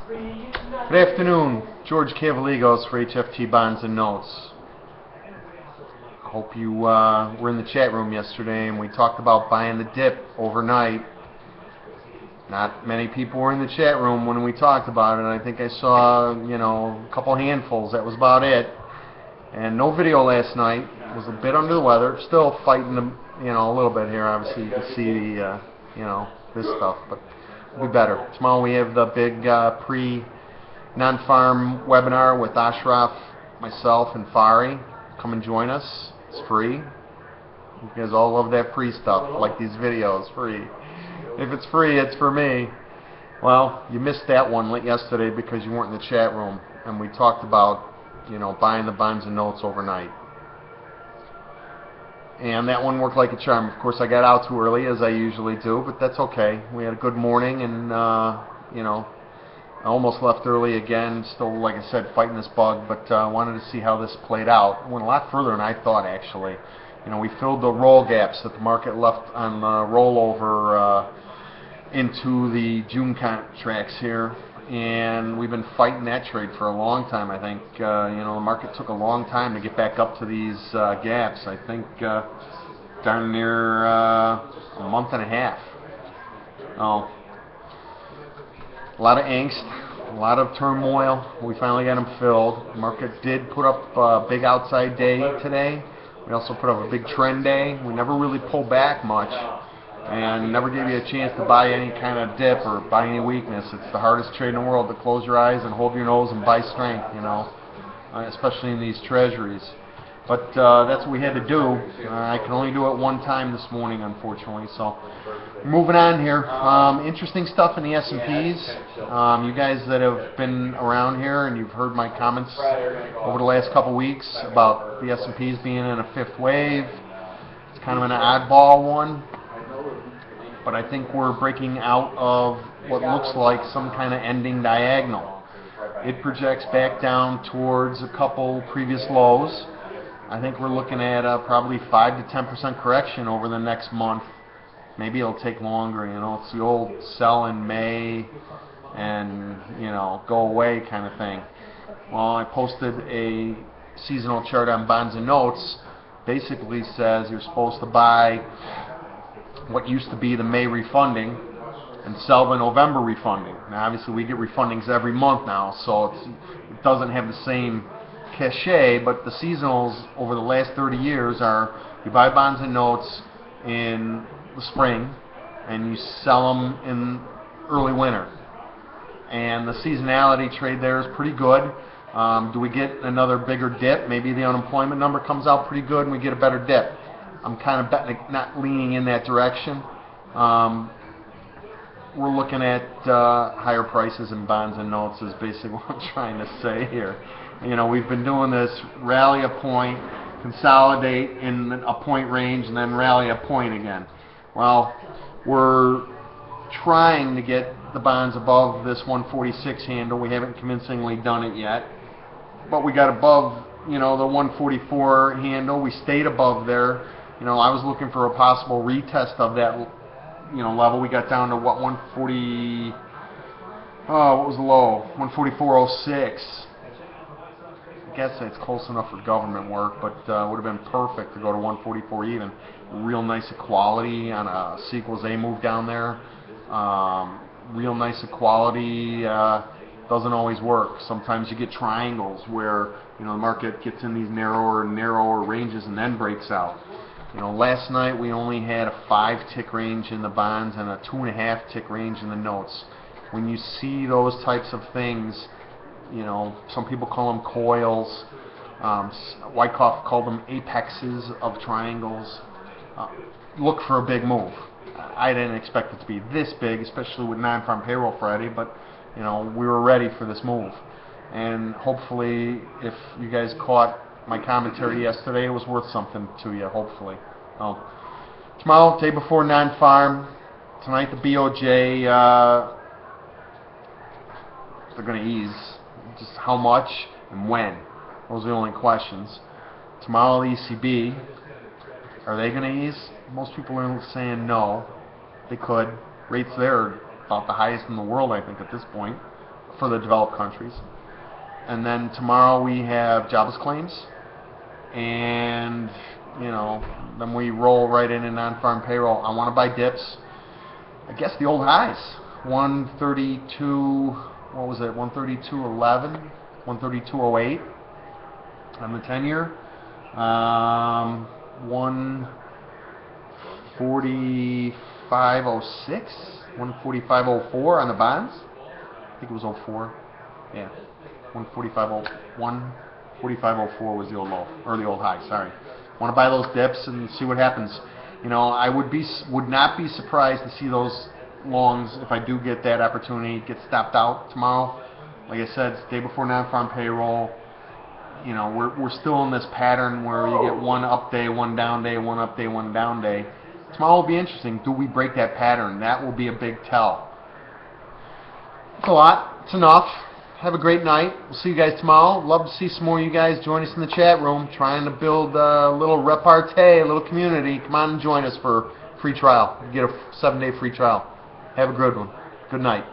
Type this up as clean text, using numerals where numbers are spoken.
Good afternoon, George Cavaligos for HFT Bonds Notes. I hope you were in the chat room yesterday and we talked about buying the dip overnight. Not many people were in the chat room when we talked about it. I think I saw, a couple handfuls. That was about it. And no video last night. Was a bit under the weather. Still fighting, a little bit here. Obviously, you can see the, this stuff, but it'll be better. Tomorrow we have the big non-farm webinar with Ashraf, myself, and Fari. Come and join us. It's free. You guys all love that free stuff, like these videos, free. If it's free, it's for me. Well, you missed that one yesterday because you weren't in the chat room, and we talked about, buying the bonds and notes overnight. And that one worked like a charm. Of course, I got out too early, as I usually do, but that's okay. We had a good morning, and, I almost left early again. Still, like I said, fighting this bug, but I wanted to see how this played out. It went a lot further than I thought, actually. We filled the roll gaps that the market left on the rollover into the June contracts here, and we've been fighting that trade for a long time. I think the market took a long time to get back up to these gaps. I think darn near a month and a half. Oh, a lot of angst, a lot of turmoil. We finally got them filled. The market did put up a big outside day today. We also put up a big trend day. We never really pulled back much and never gave you a chance to buy any kind of dip or buy any weakness. It's the hardest trade in the world to close your eyes and hold your nose and buy strength, especially in these treasuries. But that's what we had to do. I can only do it one time this morning, unfortunately. So moving on here. Interesting stuff in the S&Ps. You guys that have been around here and you've heard my comments over the last couple weeks about the S&Ps being in a fifth wave. It's kind of an oddball one. But I think we're breaking out of what looks like some kind of ending diagonal. It projects back down towards a couple previous lows. I think we're looking at probably 5 to 10% correction over the next month. Maybe it'll take longer. It's the old sell in May and go away kind of thing. Well, I posted a seasonal chart on Bonds and Notes. Basically says you're supposed to buy what used to be the May refunding and sell the November refunding. Now, obviously, we get refundings every month now, so it doesn't have the same cachet, but the seasonals over the last 30 years are you buy bonds and notes in the spring and you sell them in early winter. And the seasonality trade there is pretty good. Do we get another bigger dip? Maybe the unemployment number comes out pretty good and we get a better dip. I'm kind of betting, not leaning in that direction. We're looking at higher prices in bonds and notes is basically what I'm trying to say here. We've been doing this rally a point, consolidate in a point range, and then rally a point again. Well, we're trying to get the bonds above this 146 handle. We haven't convincingly done it yet, but we got above, the 144 handle. We stayed above there. I was looking for a possible retest of that, level. We got down to what, 140? Oh, what was the low? 144.06. I guess that's close enough for government work, but would have been perfect to go to 144 even. Real nice equality on a C equals A move down there. Real nice equality doesn't always work. Sometimes you get triangles where the market gets in these narrower and narrower ranges and then breaks out. Last night we only had a 5-tick range in the bonds and a 2.5-tick range in the notes. When you see those types of things, some people call them coils. Wyckoff called them apexes of triangles. Look for a big move. I didn't expect it to be this big, especially with non-farm payroll Friday, but we were ready for this move. And hopefully, if you guys caught my commentary yesterday, it was worth something to you, hopefully. Tomorrow, day before non-farm. Tonight, the BOJ, they're going to ease. Just how much and when. Those are the only questions. Tomorrow, the ECB. Are they going to ease? Most people are saying no. They could. Rates there are about the highest in the world, I think, at this point. for the developed countries. And then tomorrow we have jobless claims, and then we roll right into non-farm payroll. I want to buy dips. I guess the old highs, 132. What was it? 132.11, 132.08 on the 10-year. 145.06, 145.04 on the bonds. I think it was 04. Yeah, 145.04 was the old low, or the old high. Sorry. Want to buy those dips and see what happens. I would not be surprised to see those longs if I do get that opportunity get stopped out tomorrow. Like I said, it's the day before non-farm payroll. We're still in this pattern where you get one up day, one down day, one up day, one down day. Tomorrow will be interesting. Do we break that pattern? That will be a big tell. It's a lot. It's enough. Have a great night. We'll see you guys tomorrow. Love to see some more of you guys join us in the chat room, trying to build a little repartee, a little community. Come on and join us for free trial. You get a 7-day free trial. Have a good one. Good night.